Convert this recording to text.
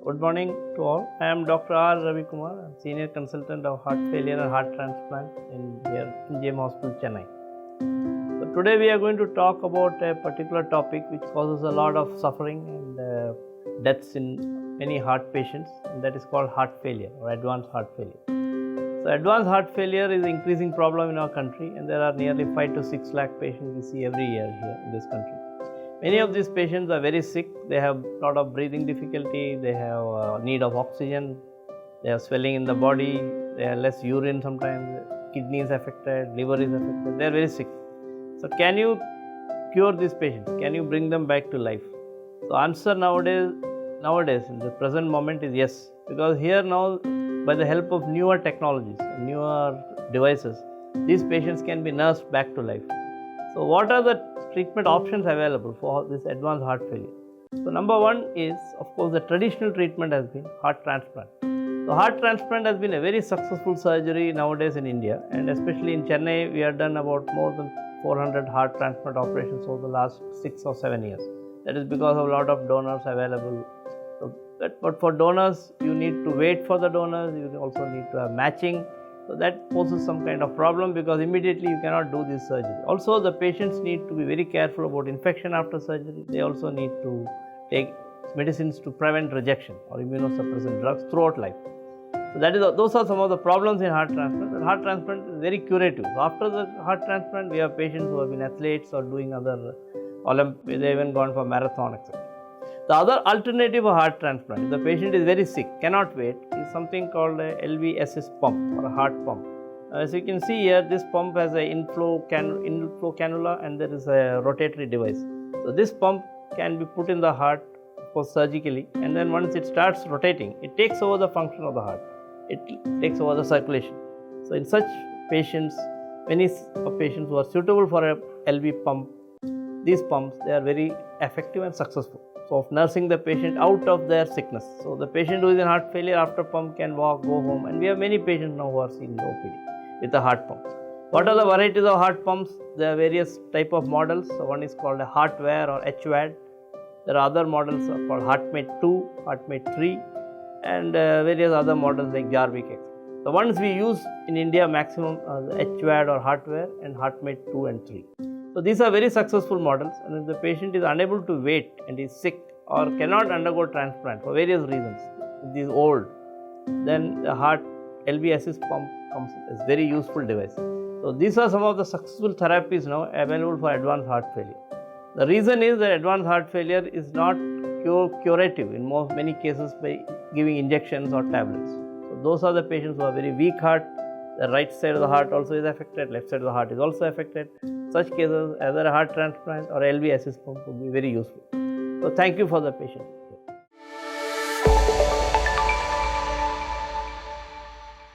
Good morning to all. I am Dr. Ravi Kumar, I'm Senior Consultant of Heart Failure and Heart Transplant in MGM Hospital, Chennai. So today we are going to talk about a particular topic which causes a lot of suffering and deaths in many heart patients, and that is called heart failure or advanced heart failure. So advanced heart failure is an increasing problem in our country, and there are nearly 5 to 6 lakh patients we see every year here in this country. Many of these patients are very sick, they have a lot of breathing difficulty, they have need of oxygen, they have swelling in the body, they have less urine sometimes, kidney is affected, liver is affected, they are very sick. So can you cure these patients? Can you bring them back to life? So answer nowadays in the present moment is yes, because here now by the help of newer technologies, newer devices, these patients can be nursed back to life. So what are the treatment options available for this advanced heart failure? So number one is, of course, the traditional treatment has been heart transplant. So heart transplant has been a very successful surgery nowadays in India, and especially in Chennai we have done about more than 400 heart transplant operations over the last 6 or 7 years. That is because of a lot of donors available. But for donors, you need to wait for the donors, you also need to have matching. So that poses some kind of problem because immediately you cannot do this surgery. Also, the patients need to be very careful about infection after surgery. They also need to take medicines to prevent rejection or immunosuppressant drugs throughout life. So those are some of the problems in heart transplant. But heart transplant is very curative. So after the heart transplant, we have patients who have been athletes or doing other Olympics, they have even gone for marathon, etc. The other alternative of heart transplant, if the patient is very sick, cannot wait, is something called a Lvss pump or a heart pump. As you can see here, this pump has an inflow cannula and there is a rotatory device. So this pump can be put in the heart, of course surgically, and then once it starts rotating, it takes over the function of the heart. It takes over the circulation. So in such patients, many patients who are suitable for a LV pump, these pumps, they are very effective and successful. So of nursing the patient out of their sickness. So the patient who is in heart failure after pump can walk, go home, and we have many patients now who are seen in the OPD with a heart pump. What are the varieties of heart pumps? There are various type of models. So one is called a HeartWare or HVAD. There are other models called HeartMate 2, HeartMate 3, and various other models like Jarvik, etc. The ones we use in India maximum are the HVAD or HeartWare and HeartMate 2 and 3. So these are very successful models, and if the patient is unable to wait and is sick or cannot undergo transplant for various reasons, if he is old, then the heart Lvss pump comes as a very useful device. So these are some of the successful therapies now available for advanced heart failure. The reason is that advanced heart failure is not curative in many cases by giving injections or tablets. So those are the patients who are very weak heart. The right side of the heart also is affected, left side of the heart is also affected. Such cases, either a heart transplant or Lvss pump would be very useful. So thank you for the patient.